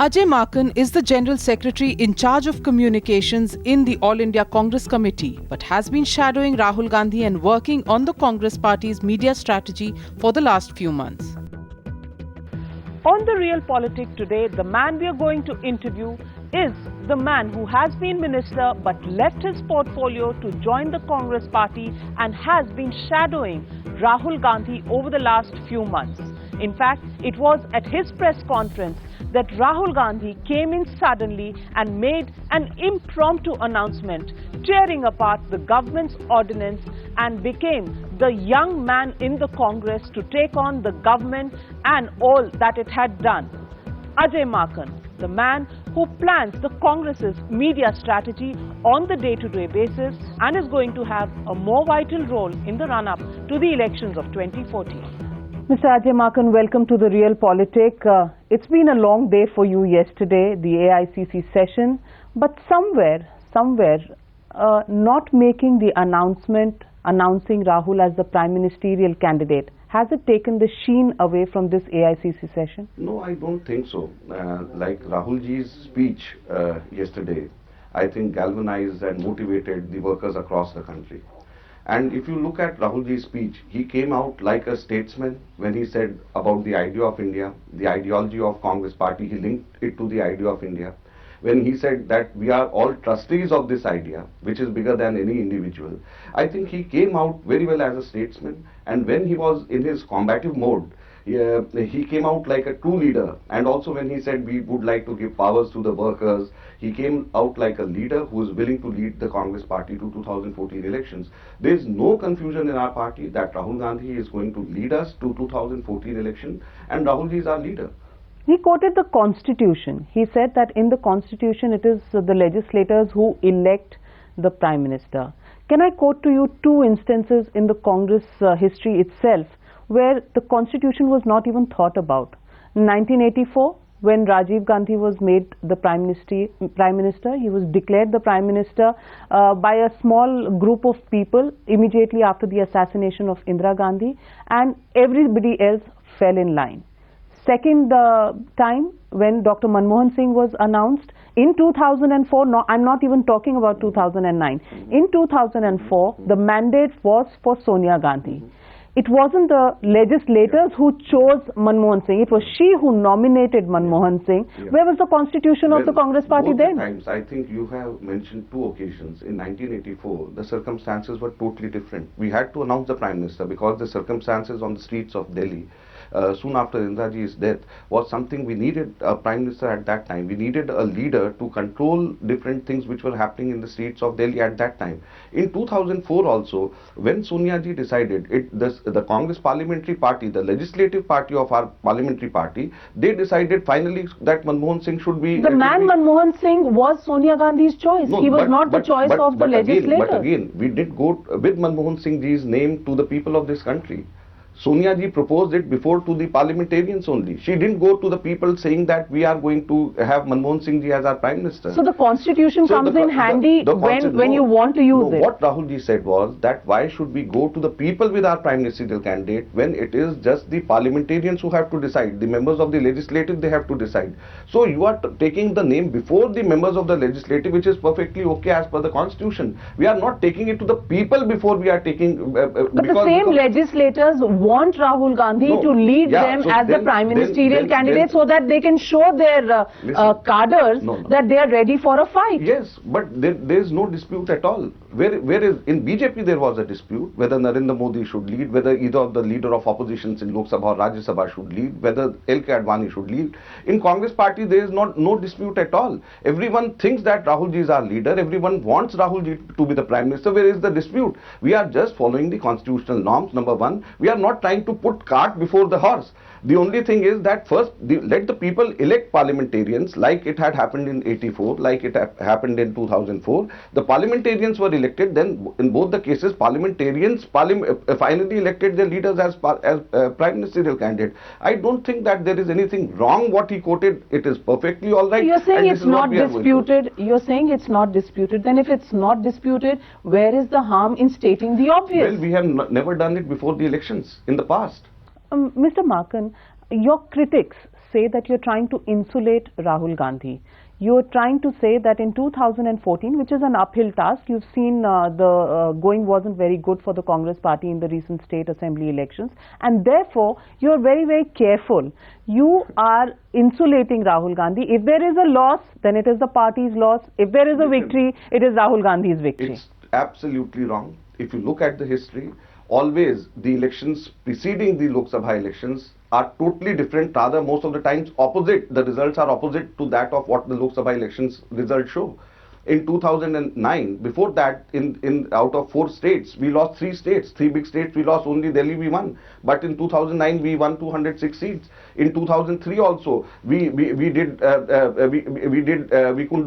Ajay Markan is the General Secretary in charge of communications in the All India Congress Committee, but has been shadowing Rahul Gandhi and working on the Congress Party's media strategy for the last few months. On The Real Politic today, the man we are going to interview is the man who has been minister but left his portfolio to join the Congress Party and has been shadowing Rahul Gandhi over the last few months. In fact, it was at his press conference that Rahul Gandhi came in suddenly and made an impromptu announcement, tearing apart the government's ordinance, and became the young man in the Congress to take on the government and all that it had done. Ajay Markan, the man who plans the Congress's media strategy on the day-to-day basis and is going to have a more vital role in the run-up to the elections of 2014. Mr. Ajay Markan, welcome to The Real Politic. It's been a long day for you yesterday, the AICC session, but somewhere, not making the announcement announcing Rahul as the prime ministerial candidate. Has it taken the sheen away from this AICC session? No, I don't think so. Like Rahul ji's speech yesterday, I think galvanized and motivated the workers across the country. And if you look at Rahul ji's speech, he came out like a statesman when he said about the idea of India, the ideology of Congress Party. He linked it to the idea of India. When he said that we are all trustees of this idea, which is bigger than any individual, I think he came out very well as a statesman. And when he was in his combative mode, he came out like a true leader. And also when he said we would like to give powers to the workers, he came out like a leader who is willing to lead the Congress Party to 2014 elections. There is no confusion in our party that Rahul Gandhi is going to lead us to 2014 election, and Rahul ji is our leader. He quoted the Constitution. He said that in the Constitution it is the legislators who elect the Prime Minister. Can I quote to you two instances in the Congress history itself where the Constitution was not even thought about? In 1984, when Rajiv Gandhi was made the Prime Minister, he was declared the Prime Minister by a small group of people immediately after the assassination of Indira Gandhi, and everybody else fell in line. Second time, when Dr. Manmohan Singh was announced in 2004, no, I'm not even talking about 2009. In 2004, the mandate was for Sonia Gandhi. It wasn't the legislators who chose Manmohan Singh. It was she who nominated Manmohan Singh. Yeah. Where was the constitution of the Congress Party then? Times, I think you have mentioned two occasions. In 1984, the circumstances were totally different. We had to announce the Prime Minister because the circumstances on the streets of Delhi soon after Indira ji's death was something we needed a Prime Minister at that time. We needed a leader to control different things which were happening in the streets of Delhi at that time. In 2004 also, when Sonia ji decided, the Congress Parliamentary Party, the legislative party of our parliamentary party, they decided finally that Manmohan Singh should be... The man Manmohan Singh was Sonia Gandhi's choice. No, he was not the choice of the legislators. But again, we did go with Manmohan Singh ji's name to the people of this country. Sonia ji proposed it before to the parliamentarians only. She didn't go to the people saying that we are going to have Manmohan Singh ji as our Prime Minister. So the Constitution comes in handy when you want to use it. What Rahul ji said was that why should we go to the people with our Prime Ministerial candidate when it is just the parliamentarians who have to decide. The members of the legislative, they have to decide. So you are taking the name before the members of the legislative, which is perfectly okay as per the Constitution. We are not taking it to the people before we are taking... but the same legislators want Rahul Gandhi to lead them as the prime ministerial candidate so that they can show their cadres that they are ready for a fight. Yes, but there is no dispute at all. Whereas in BJP there was a dispute whether Narendra Modi should lead, whether either of the leader of oppositions in Lok Sabha or Rajya Sabha should lead, whether L.K. Advani should lead. In Congress Party there is no dispute at all. Everyone thinks that Rahul ji is our leader. Everyone wants Rahul ji to be the Prime Minister. Where is the dispute? We are just following the constitutional norms, number one. We are not trying to put cart before the horse. The only thing is that first let the people elect parliamentarians like it had happened in 84, like it happened in 2004. The parliamentarians were elected, then in both the cases parliamentarians finally elected their leaders as prime ministerial candidate. I don't think that there is anything wrong what he quoted. It is perfectly all right. You're saying it's not disputed. You're saying it's not disputed. Then if it's not disputed, where is the harm in stating the obvious? Well, we have never done it before the elections in the past. Mr. Markan, your critics say that you're trying to insulate Rahul Gandhi. You're trying to say that in 2014, which is an uphill task, you've seen the going wasn't very good for the Congress party in the recent state assembly elections, and therefore you're very, very careful. You are insulating Rahul Gandhi. If there is a loss, then it is the party's loss. If there is a victory, it is Rahul Gandhi's victory. It's absolutely wrong. If you look at the history, always the elections preceding the Lok Sabha elections are totally different, rather most of the times opposite. The results are opposite to that of what the Lok Sabha elections results show. In 2009, before that, in out of 4 states, we lost 3 states. 3 big states we lost, only Delhi we won. But in 2009, we won 206 seats. In 2003 also, we couldn't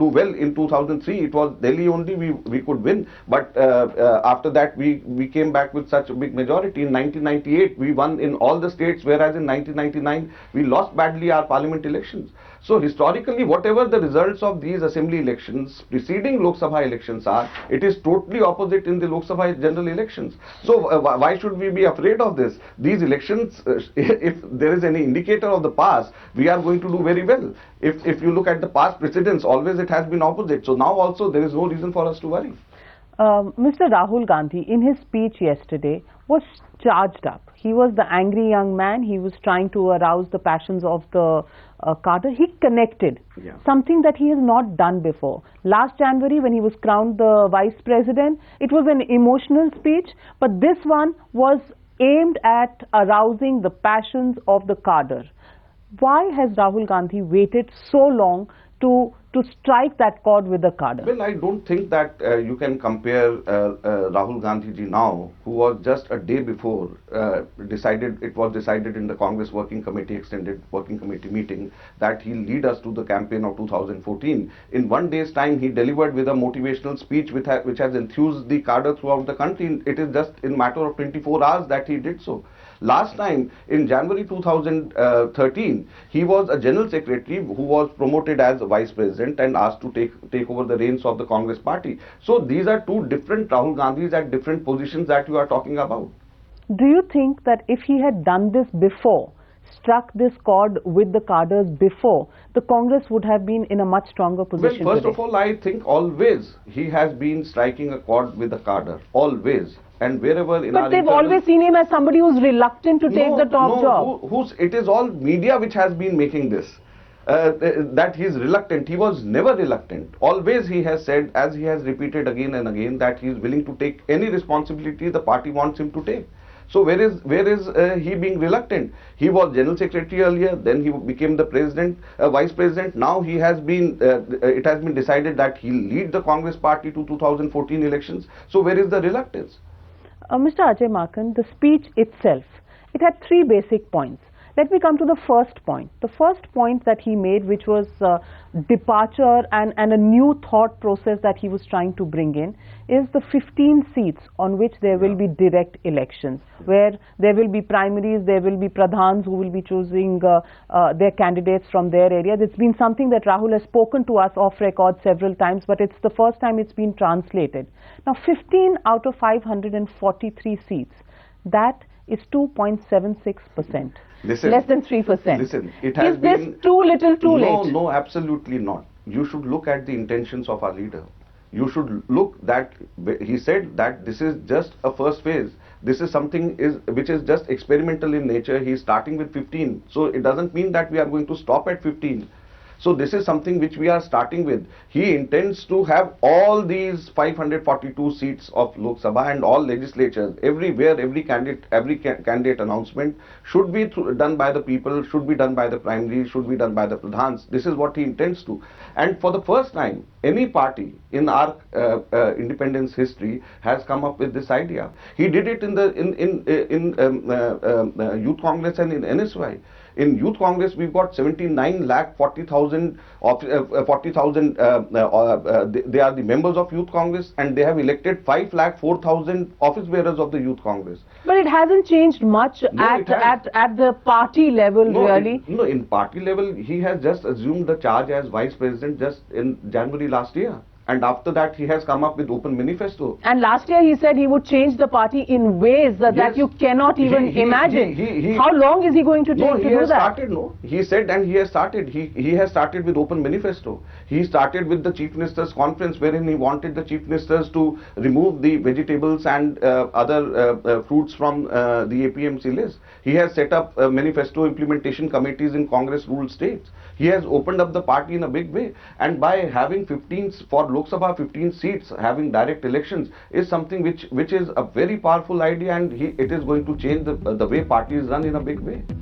do well. In 2003, it was Delhi only we could win. But after that, we came back with such a big majority. In 1998, we won in all the states, whereas in 1999, we lost badly our parliament elections. So historically, whatever the results of these assembly elections preceding Lok Sabha elections are, it is totally opposite in the Lok Sabha general elections. So why should we be afraid of this? These elections, if there is any indicator of the past, we are going to do very well. If you look at the past precedents, always it has been opposite. So now also there is no reason for us to worry. Mr. Rahul Gandhi, in his speech yesterday, was charged up. He was the angry young man. He was trying to arouse the passions of the cadre. He connected, something that he has not done before. Last January, when he was crowned the vice president, it was an emotional speech, but this one was aimed at arousing the passions of the cadre. Why has Rahul Gandhi waited so long to strike that chord with the cadre? Well, I don't think that you can compare Rahul Gandhi ji now, who was just a day before it was decided in the Congress Working Committee, Extended Working Committee meeting, that he'll lead us to the campaign of 2014. In one day's time, he delivered with a motivational speech which has enthused the cadre throughout the country. It is just in matter of 24 hours that he did so. Last time, in January 2013, he was a general secretary who was promoted as a vice president and asked to take over the reins of the Congress party. So these are two different Rahul Gandhis at different positions that you are talking about. Do you think that if he had done this before, struck this chord with the cadres before, the Congress would have been in a much stronger position? Well, first today? of all, I think always he has been striking a chord with the cadre, always. And wherever in but they've always seen him as somebody who's reluctant to take the top job. It is all media which has been making this. That he is reluctant. He was never reluctant. Always he has said, as he has repeated again and again, that he is willing to take any responsibility the party wants him to take. So where is he being reluctant? He was general secretary earlier, then he became the president, vice president. Now he has been, it has been decided that he'll lead the Congress party to 2014 elections. So where is the reluctance? Mr. Ajay Maken, the speech itself, it had 3 basic points. Let me come to the first point. The first point that he made, which was departure and a new thought process that he was trying to bring in, is the 15 seats on which there will be direct elections, where there will be primaries, there will be pradhans who will be choosing their candidates from their area. It's been something that Rahul has spoken to us off record several times, but it's the first time it's been translated. Now, 15 out of 543 seats, that is 2.76%. Listen, less than 3%. Listen, it has is been... this too little too late? No, absolutely not. You should look at the intentions of our leader. You should look that he said that this is just a first phase. This is something which is just experimental in nature. He is starting with 15. So it doesn't mean that we are going to stop at 15. So this is something which we are starting with. He intends to have all these 542 seats of Lok Sabha and all legislatures, everywhere, every candidate announcement should be done by the people, should be done by the primaries, should be done by the pradhans. This is what he intends to. And for the first time, any party in our independence history has come up with this idea. He did it in Youth Congress and in NSY. In Youth Congress, we've got 79,40,000 they are the members of Youth Congress, and they have elected 5,04,000 office bearers of the Youth Congress. But it hasn't changed much at the party level, really. No, in party level, he has just assumed the charge as vice president just in January last year. and after that he has come up with open manifesto. And last year he said he would change the party in ways that Yes. you cannot even imagine. How long is he going to take No, to he do has that? started, no. He said, and he has started. He has started with open manifesto. He started with the Chief Minister's conference, wherein he wanted the Chief Ministers to remove the vegetables and other fruits from the APMC list. He has set up manifesto implementation committees in Congress-ruled states. He has opened up the party in a big way, and by having 15 for Lok Sabha, 15 seats, having direct elections is something which is a very powerful idea, and it is going to change the way party is run in a big way.